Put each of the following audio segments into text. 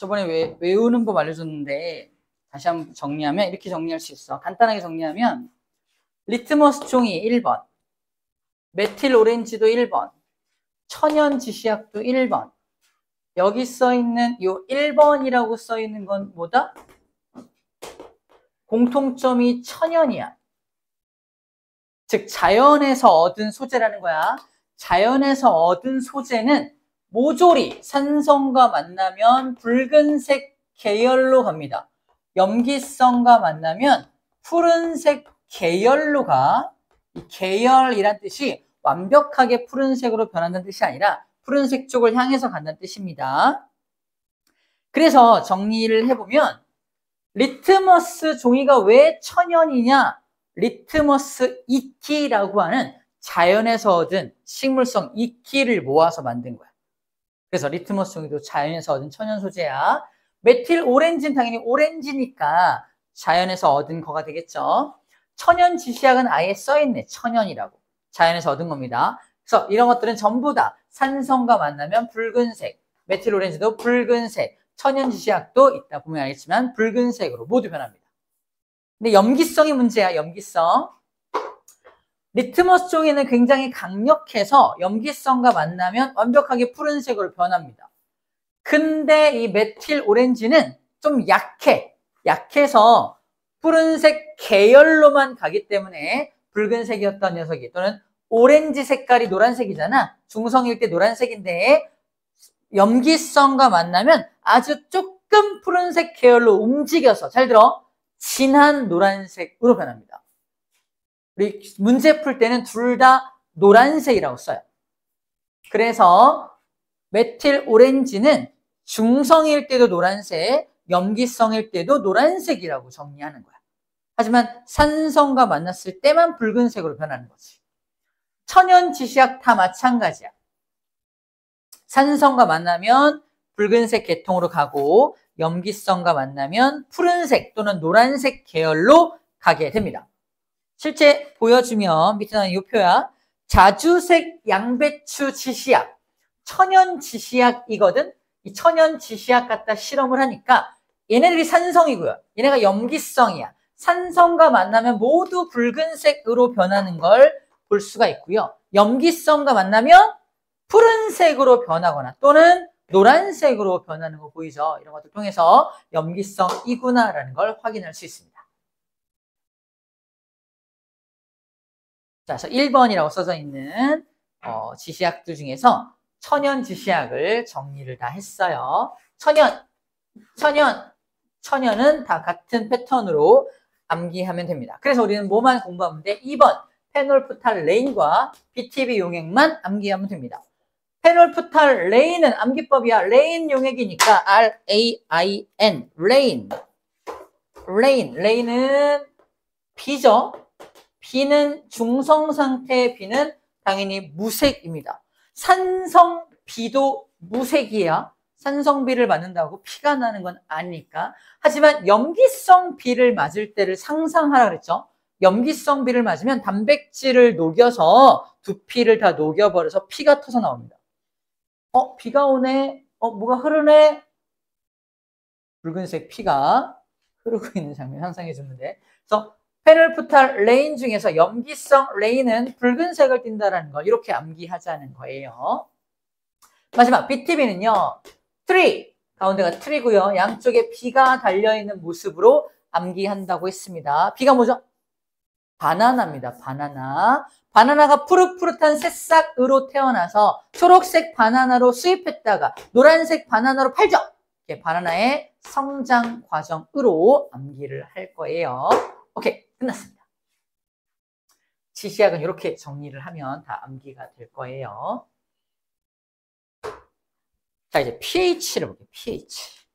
저번에 외우는 법 알려줬는데 다시 한번 정리하면 이렇게 정리할 수 있어. 간단하게 정리하면 리트머스 종이 1번, 메틸 오렌지도 1번, 천연 지시약도 1번. 여기 써있는 이 1번이라고 써있는 건 뭐다? 공통점이 천연이야. 즉 자연에서 얻은 소재라는 거야. 자연에서 얻은 소재는 모조리 산성과 만나면 붉은색 계열로 갑니다. 염기성과 만나면 푸른색 계열로 가. 이 계열이란 뜻이 완벽하게 푸른색으로 변한다는 뜻이 아니라 푸른색 쪽을 향해서 간다는 뜻입니다. 그래서 정리를 해보면 리트머스 종이가 왜 천연이냐? 리트머스 이끼라고 하는 자연에서 얻은 식물성 이끼를 모아서 만든 거야. 그래서 리트머스 종이도 자연에서 얻은 천연 소재야. 메틸 오렌지는 당연히 오렌지니까 자연에서 얻은 거가 되겠죠. 천연 지시약은 아예 써있네. 천연이라고. 자연에서 얻은 겁니다. 그래서 이런 것들은 전부 다 산성과 만나면 붉은색, 메틸 오렌지도 붉은색, 천연 지시약도 이따 보면 알겠지만 붉은색으로 모두 변합니다. 근데 염기성이 문제야. 염기성. 리트머스 종이는 굉장히 강력해서 염기성과 만나면 완벽하게 푸른색으로 변합니다. 근데 이 메틸 오렌지는 좀 약해. 약해서 푸른색 계열로만 가기 때문에 붉은색이었던 녀석이 또는 오렌지 색깔이 노란색이잖아. 중성일 때 노란색인데 염기성과 만나면 아주 조금 푸른색 계열로 움직여서 잘 들어. 진한 노란색으로 변합니다. 우리 문제 풀 때는 둘 다 노란색이라고 써요. 그래서 메틸 오렌지는 중성일 때도 노란색, 염기성일 때도 노란색이라고 정리하는 거야. 하지만 산성과 만났을 때만 붉은색으로 변하는 거지. 천연 지시약 다 마찬가지야. 산성과 만나면 붉은색 계통으로 가고 염기성과 만나면 푸른색 또는 노란색 계열로 가게 됩니다. 실제 보여주면 밑에 나오는 이 표야. 자주색 양배추 지시약, 천연 지시약이거든. 이 천연 지시약 갖다 실험을 하니까 얘네들이 산성이고요. 얘네가 염기성이야. 산성과 만나면 모두 붉은색으로 변하는 걸 볼 수가 있고요. 염기성과 만나면 푸른색으로 변하거나 또는 노란색으로 변하는 거 보이죠? 이런 것들 통해서 염기성이구나라는 걸 확인할 수 있습니다. 자, 그래서 1번이라고 써져 있는 지시약들 중에서 천연 지시약을 정리를 다 했어요. 천연은 다 같은 패턴으로 암기하면 됩니다. 그래서 우리는 뭐만 공부하면 돼? 2번 페놀프탈레인과 BTB 용액만 암기하면 됩니다. 페놀프탈레인은 암기법이야. 레인 용액이니까 R-A-I-N 레인은 B죠. B는 중성 상태의 B는 당연히 무색입니다. 산성 B도 무색이야. 산성 B를 맞는다고 피가 나는 건 아니니까. 하지만 염기성 B를 맞을 때를 상상하라 그랬죠. 염기성 B를 맞으면 단백질을 녹여서 두피를 다 녹여버려서 피가 터져 나옵니다. 비가 오네. 뭐가 흐르네. 붉은색 피가 흐르고 있는 장면 상상해 주는데. 그래서 페놀프탈레인 중에서 염기성 레인은 붉은색을 띈다는 거 이렇게 암기하자는 거예요. 마지막 BTB는요. 트리, 가운데가 트리고요. 양쪽에 비가 달려있는 모습으로 암기한다고 했습니다. 비가 뭐죠? 바나나입니다. 바나나가 푸릇푸릇한 새싹으로 태어나서 초록색 바나나로 수입했다가 노란색 바나나로 팔죠. 이렇게 바나나의 성장 과정으로 암기를 할 거예요. 오케이, 끝났습니다. 지시약은 이렇게 정리를 하면 다 암기가 될 거예요. 자, 이제 pH를 볼게요. pH.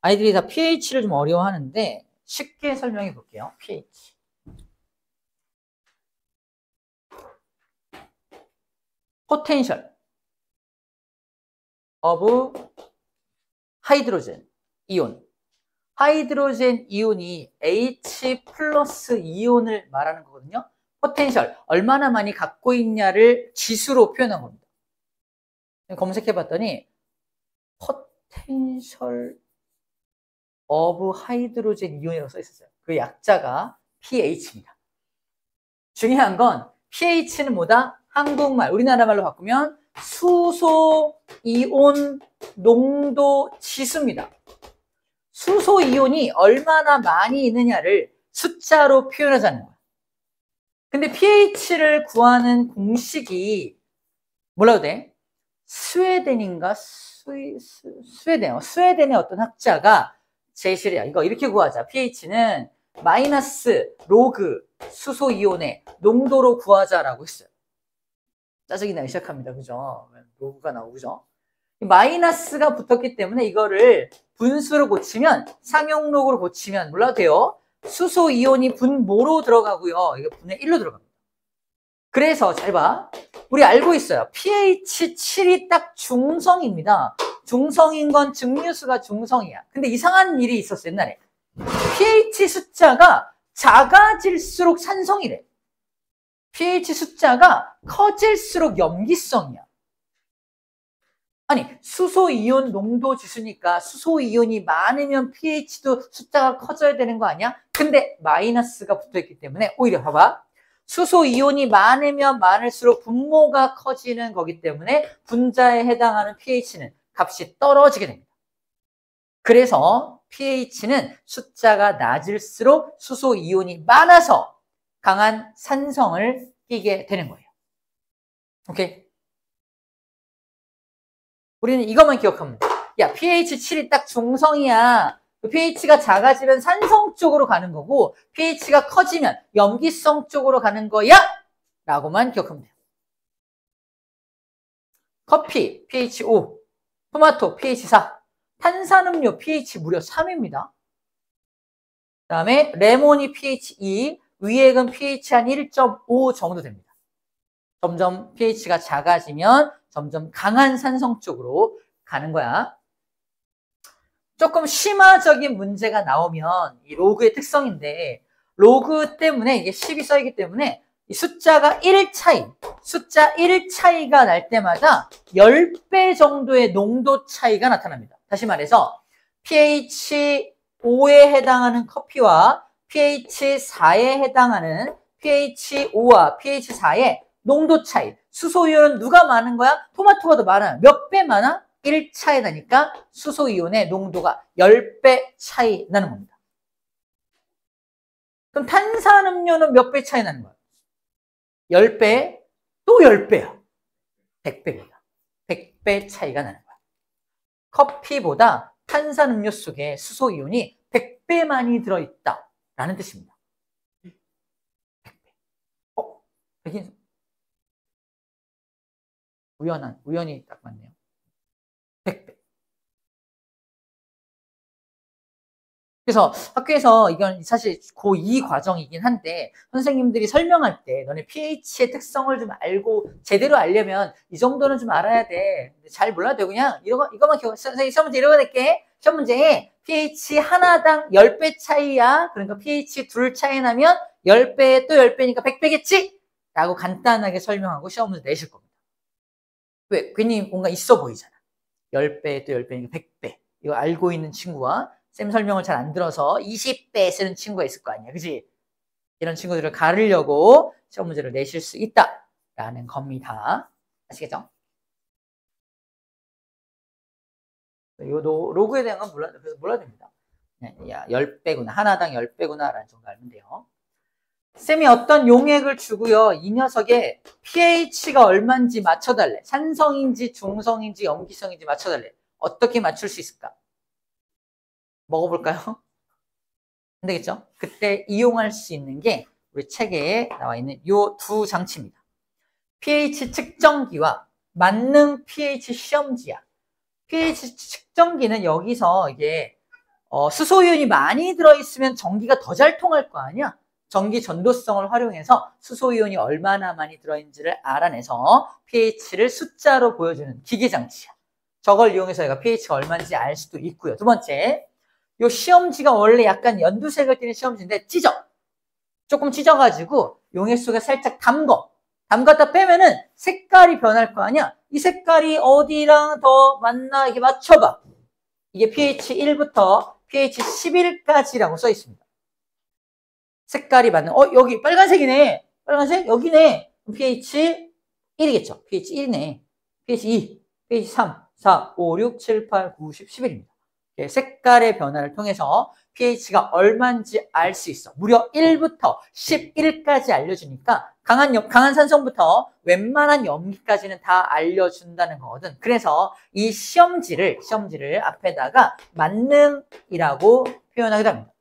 아이들이 다 pH를 좀 어려워하는데 쉽게 설명해 볼게요. pH. potential of 하이드로젠 이온. 하이드로젠 이온이 H 플러스 이온을 말하는 거거든요. 포텐셜, 얼마나 많이 갖고 있냐를 지수로 표현한 겁니다. 검색해 봤더니 포텐셜 오브 하이드로젠 이온이라고 써 있었어요. 그 약자가 pH입니다. 중요한 건 pH는 뭐다? 한국말, 우리나라 말로 바꾸면 수소 이온 농도 지수입니다. 수소 이온이 얼마나 많이 있느냐를 숫자로 표현하자는 거야. 근데 pH를 구하는 공식이 뭐라고 돼? 스웨덴인가? 스웨덴의 어떤 학자가 제시를 해요. 이거 이렇게 구하자. pH는 마이너스 로그 수소 이온의 농도로 구하자라고 했어요. 짜증이 나기 시작합니다. 그죠? 로그가 나오고, 그죠? 마이너스가 붙었기 때문에 이거를 분수로 고치면, 상용로그로 고치면 몰라도 돼요. 수소 이온이 분모로 들어가고요. 이게 분의 1로 들어갑니다. 그래서 잘 봐. 우리 알고 있어요. pH 7이 딱 중성입니다. 중성인 건 증류수가 중성이야. 근데 이상한 일이 있었어, 옛날에. pH 숫자가 작아질수록 산성이래. pH 숫자가 커질수록 염기성이야. 아니, 수소이온 농도 지수니까 수소이온이 많으면 pH도 숫자가 커져야 되는 거 아니야? 근데 마이너스가 붙어있기 때문에 오히려 봐봐. 수소이온이 많으면 많을수록 분모가 커지는 거기 때문에 분자에 해당하는 pH는 값이 떨어지게 됩니다. 그래서 pH는 숫자가 낮을수록 수소이온이 많아서 강한 산성을 띠게 되는 거예요. 오케이? 우리는 이것만 기억하면 돼. 야, pH 7이 딱 중성이야. pH가 작아지면 산성 쪽으로 가는 거고 pH가 커지면 염기성 쪽으로 가는 거야 라고만 기억하면 돼요. 커피 pH 5, 토마토 pH 4, 탄산음료 pH 무려 3입니다. 그 다음에 레몬이 pH 2, 위액은 pH 한 1.5 정도 됩니다. 점점 pH가 작아지면 점점 강한 산성 쪽으로 가는 거야. 조금 심화적인 문제가 나오면 이 로그의 특성인데 로그 때문에 이게 10이 써있기 때문에 이 숫자가 1 차이, 숫자 1 차이가 날 때마다 10배 정도의 농도 차이가 나타납니다. 다시 말해서 pH 5에 해당하는 커피와 pH 4에 해당하는 pH 5와 pH 4의 농도 차이. 수소이온은 누가 많은 거야? 토마토가 더 많아요. 몇 배 많아? 1차이 나니까 수소이온의 농도가 10배 차이 나는 겁니다. 그럼 탄산음료는 몇 배 차이 나는 거야? 10배, 또 10배야. 100배입니다. 100배 차이가 나는 거야. 커피보다 탄산음료 속에 수소이온이 100배 많이 들어있다라는 뜻입니다. 100배. 백인 우연히 딱 맞네요. 100배. 그래서 학교에서 이건 사실 고2 과정이긴 한데 선생님들이 설명할 때 너네 pH의 특성을 좀 알고 제대로 알려면 이 정도는 좀 알아야 돼. 잘 몰라도 돼. 그냥 이거만 기억. 선생님 시험 문제 이러고 낼게. 시험 문제에 pH 하나당 10배 차이야. 그러니까 pH 둘 차이 나면 10배에 또 10배니까 100배겠지? 라고 간단하게 설명하고 시험 문제 내실 겁니다. 왜? 괜히 뭔가 있어 보이잖아. 10배 또 10배니까 100배. 이거 알고 있는 친구와 쌤 설명을 잘 안 들어서 20배 쓰는 친구가 있을 거 아니야. 그지? 이런 친구들을 가르려고 시험 문제를 내실 수 있다라는 겁니다. 아시겠죠? 이 로그에 대한 건 몰라도 됩니다. 야, 10배구나. 하나당 10배구나. 라는 정도 알면 돼요. 쌤이 어떤 용액을 주고요. 이 녀석의 pH가 얼마인지 맞춰달래. 산성인지 중성인지 염기성인지 맞춰달래. 어떻게 맞출 수 있을까? 먹어볼까요? 안 되겠죠? 그때 이용할 수 있는 게 우리 책에 나와 있는 요 두 장치입니다. pH 측정기와 만능 pH 시험지야. pH 측정기는 여기서 이게 수소이온이 많이 들어있으면 전기가 더 잘 통할 거 아니야? 전기 전도성을 활용해서 수소이온이 얼마나 많이 들어있는지를 알아내서 pH를 숫자로 보여주는 기계장치야. 저걸 이용해서 얘가 pH가 얼마인지 알 수도 있고요. 두 번째, 이 시험지가 원래 약간 연두색을 띠는 시험지인데 조금 찢어가지고 용액 속에 살짝 담갔다 빼면은 색깔이 변할 거 아니야? 이 색깔이 어디랑 더 맞나 이렇게 맞춰봐. 이게 pH 1부터 pH 11까지라고 써 있습니다. 색깔이 맞는, 여기 빨간색이네. 빨간색? 여기네. pH 1이겠죠. pH 1이네. pH 2, pH 3, 4, 5, 6, 7, 8, 9, 10, 11입니다. 색깔의 변화를 통해서 pH가 얼마인지 알 수 있어. 무려 1부터 11까지 알려주니까 강한 산성부터 웬만한 염기까지는 다 알려준다는 거거든. 그래서 이 시험지를 앞에다가 만능이라고 표현하기도 합니다.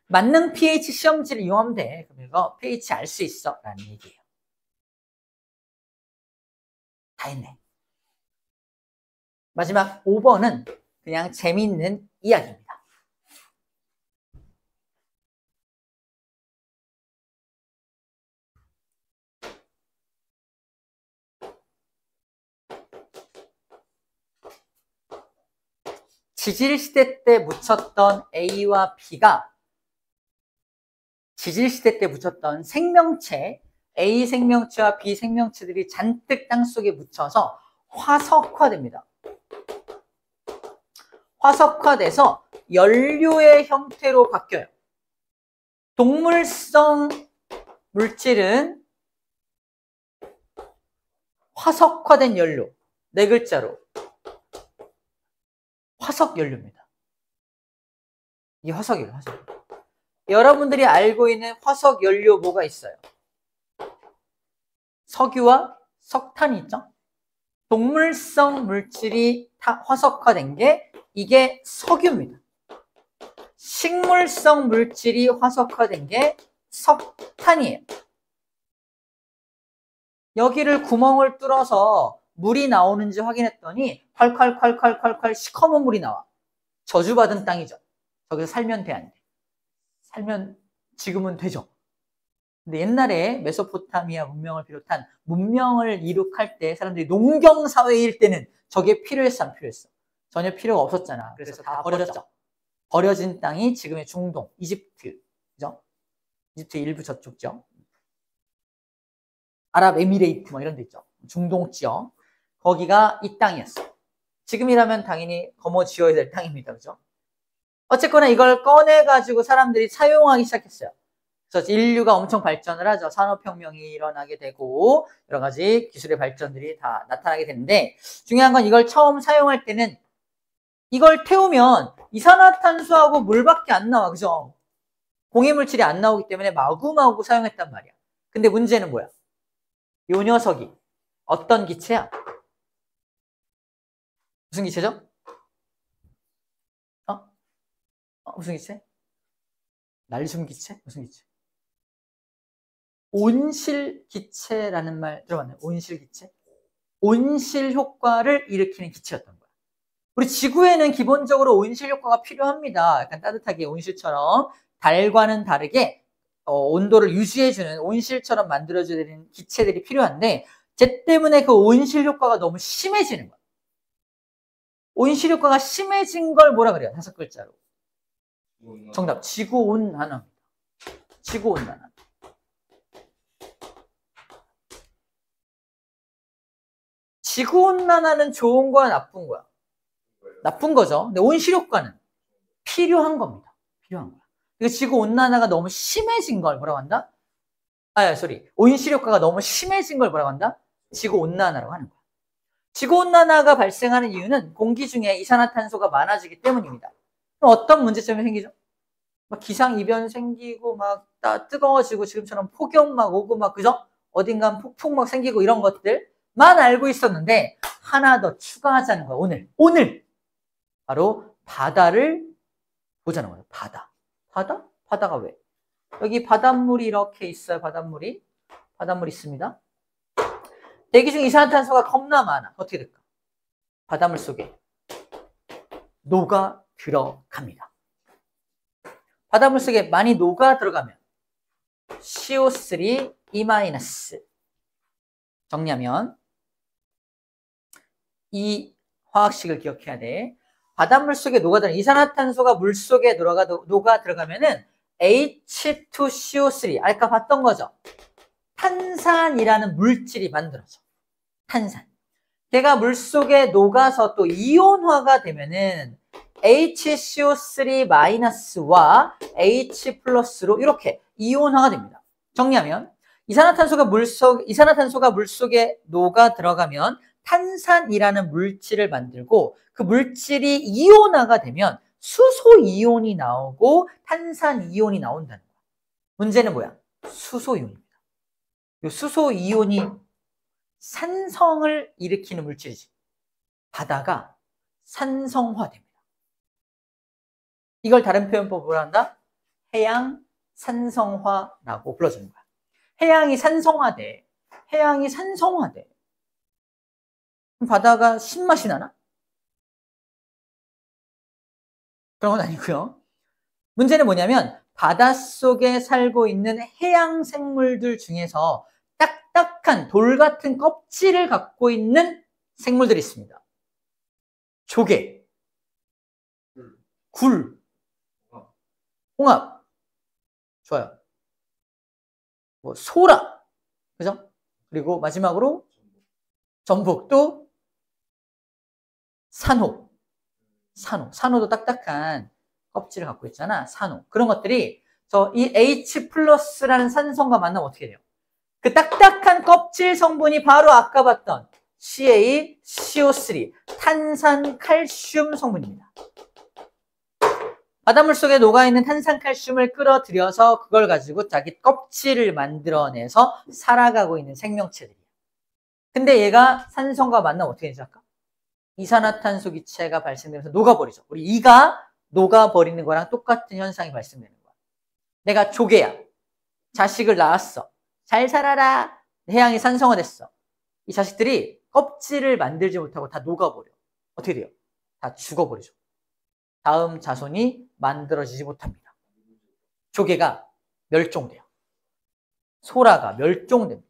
만능 pH 시험지를 이용하면 돼. 그래서 pH 알 수 있어 라는 얘기예요. 다 했네. 마지막 5번은 그냥 재미있는 이야기입니다. 지질시대 때 묻혔던 A와 B가 지질시대 때 묻혔던 생명체, A 생명체와 B 생명체들이 잔뜩 땅속에 묻혀서 화석화됩니다. 화석화돼서 연료의 형태로 바뀌어요. 동물성 물질은 화석화된 연료, 네 글자로 화석연료입니다. 이게 화석연료, 화석연료. 여러분들이 알고 있는 화석연료 뭐가 있어요? 석유와 석탄이 있죠? 동물성 물질이 화석화된 게 이게 석유입니다. 식물성 물질이 화석화된 게 석탄이에요. 여기를 구멍을 뚫어서 물이 나오는지 확인했더니 콸콸콸콸콸콸 시커먼 물이 나와. 저주받은 땅이죠. 저기서 살면 돼, 안 돼? 살면 지금은 되죠. 근데 옛날에 메소포타미아 문명을 비롯한 문명을 이룩할 때 사람들이 농경사회일 때는 저게 필요했어, 안 필요했어? 전혀 필요가 없었잖아. 그래서 다 버렸죠. 버려진 땅이 지금의 중동, 이집트, 그죠? 이집트 일부 저쪽죠. 아랍에미레이트 뭐 이런 데 있죠. 중동 지역. 거기가 이 땅이었어. 지금이라면 당연히 거머쥐어야 될 땅입니다. 그죠? 어쨌거나 이걸 꺼내가지고 사람들이 사용하기 시작했어요. 그래서 인류가 엄청 발전을 하죠. 산업혁명이 일어나게 되고 여러 가지 기술의 발전들이 다 나타나게 되는데 중요한 건 이걸 처음 사용할 때는 이걸 태우면 이산화탄소하고 물밖에 안 나와. 그죠? 공해물질이 안 나오기 때문에 마구마구 사용했단 말이야. 근데 문제는 뭐야? 요 녀석이 어떤 기체야? 무슨 기체죠? 무슨 기체? 날숨 기체? 무슨 기체? 온실 기체라는 말 들어봤나요? 온실 기체? 온실 효과를 일으키는 기체였던 거야. 우리 지구에는 기본적으로 온실 효과가 필요합니다. 약간 따뜻하게 온실처럼 달과는 다르게 온도를 유지해주는 온실처럼 만들어줘야 되는 기체들이 필요한데 쟤 때문에 그 온실 효과가 너무 심해지는 거야. 온실 효과가 심해진 걸 뭐라 그래요? 5글자로. 정답. 지구온난화입니다. 지구온난화. 지구온난화는 좋은 거야, 나쁜 거야? 나쁜 거죠. 근데 온실 효과는 필요한 겁니다. 필요한 거야. 그러니까 지구온난화가 너무 심해진 걸 뭐라고 한다? 온실 효과가 너무 심해진 걸 뭐라고 한다? 지구온난화라고 하는 거야. 지구온난화가 발생하는 이유는 공기 중에 이산화탄소가 많아지기 때문입니다. 그럼 어떤 문제점이 생기죠? 막 기상이변 생기고 막 뜨거워지고 지금처럼 폭염 막 오고 막 그죠? 어딘가 폭풍 막 생기고 이런 것들만 알고 있었는데 하나 더 추가하자는 거야. 오늘 바로 바다를 보자는 거예요. 바다? 바다가 왜? 여기 바닷물이 이렇게 있어요. 바닷물이 있습니다. 대기 중 이산화탄소가 겁나 많아. 어떻게 될까? 바닷물 속에 녹아 들어갑니다. 바닷물 속에 많이 녹아 들어가면 CO3 E- 정리하면 이 화학식을 기억해야 돼. 바닷물 속에 녹아 들어가면 이산화탄소가 물 속에 녹아 들어가면은 H2CO3 아까 봤던 거죠. 탄산이라는 물질이 만들어져. 탄산. 걔가 물속에 녹아서 또 이온화가 되면은 HCO3-와 H 플러스로 이렇게 이온화가 됩니다. 정리하면 이산화탄소가 물속에 녹아 들어가면 탄산이라는 물질을 만들고 그 물질이 이온화가 되면 수소 이온이 나오고 탄산 이온이 나온다는 거야. 문제는 뭐야? 수소 이온입니다. 이 수소 이온이 산성을 일으키는 물질이지. 바다가 산성화됩니다. 이걸 다른 표현법으로 한다? 해양 산성화라고 불러주는 거야. 해양이 산성화돼. 해양이 산성화돼. 그럼 바다가 신맛이 나나? 그런 건 아니고요. 문제는 뭐냐면 바닷속에 살고 있는 해양 생물들 중에서 딱딱한 돌 같은 껍질을 갖고 있는 생물들이 있습니다. 조개, 굴, 홍합, 좋아요. 뭐 소라, 그죠? 그리고 마지막으로 전복도 산호. 산호도 딱딱한 껍질을 갖고 있잖아. 산호. 그런 것들이 이 H 플러스라는 산성과 만나면 어떻게 돼요? 그 딱딱한 껍질 성분이 바로 아까 봤던 CaCO3, 탄산칼슘 성분입니다. 바닷물 속에 녹아있는 탄산칼슘을 끌어들여서 그걸 가지고 자기 껍질을 만들어내서 살아가고 있는 생명체들이에요. 근데 얘가 산성과 만나면 어떻게 되죠? 아까? 이산화탄소 기체가 발생되면서 녹아버리죠. 우리 이가 녹아버리는 거랑 똑같은 현상이 발생되는 거야. 내가 조개야. 자식을 낳았어. 잘 살아라. 해양이 산성화됐어. 이 자식들이 껍질을 만들지 못하고 다 녹아버려. 어떻게 돼요? 다 죽어버리죠. 다음 자손이 만들어지지 못합니다. 조개가 멸종돼요. 소라가 멸종됩니다.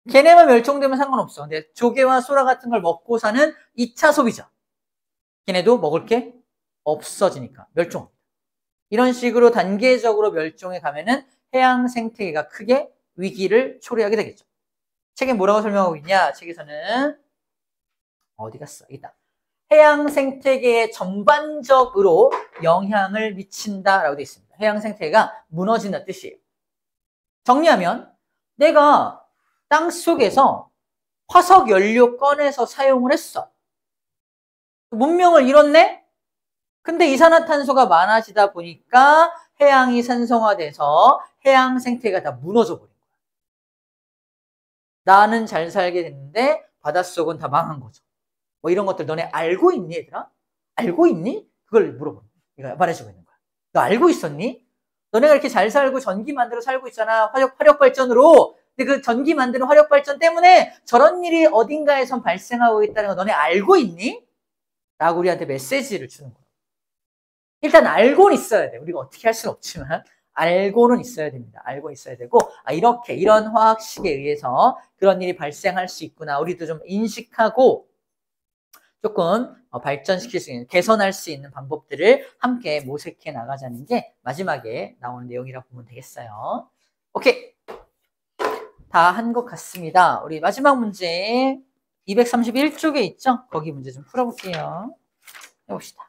걔네만 멸종되면 상관없어. 근데 조개와 소라 같은 걸 먹고 사는 2차 소비자. 걔네도 먹을 게 없어지니까 멸종합니다. 이런 식으로 단계적으로 멸종해 가면은 해양 생태계가 크게 위기를 초래하게 되겠죠. 책에 뭐라고 설명하고 있냐? 책에서는 어디 갔어? 있다. 해양 생태계에 전반적으로 영향을 미친다라고 되어 있습니다. 해양 생태계가 무너진다는 뜻이에요. 정리하면 내가 땅 속에서 화석 연료 꺼내서 사용을 했어. 문명을 이뤘네? 근데 이산화탄소가 많아지다 보니까 해양이 산성화돼서 해양 생태계가 다 무너져 버린 거야. 나는 잘 살게 됐는데 바닷속은 다 망한 거죠. 뭐 이런 것들 너네 알고 있니, 얘들아? 알고 있니? 그걸 물어보는 거야. 말해주고 있는 거야. 너 알고 있었니? 너네가 이렇게 잘 살고 전기 만들어 살고 있잖아. 화력 발전으로. 근데 그 전기 만드는 화력 발전 때문에 저런 일이 어딘가에선 발생하고 있다는 거 너네 알고 있니? 라고 우리한테 메시지를 주는 거야. 일단 알고는 있어야 돼. 우리가 어떻게 할 수는 없지만 알고는 있어야 됩니다. 알고 있어야 되고 이렇게 이런 화학식에 의해서 그런 일이 발생할 수 있구나. 우리도 좀 인식하고 조금 발전시킬 수 있는, 개선할 수 있는 방법들을 함께 모색해 나가자는 게 마지막에 나오는 내용이라고 보면 되겠어요. 오케이. 다 한 것 같습니다. 우리 마지막 문제 231쪽에 있죠? 거기 문제 좀 풀어볼게요. 해봅시다.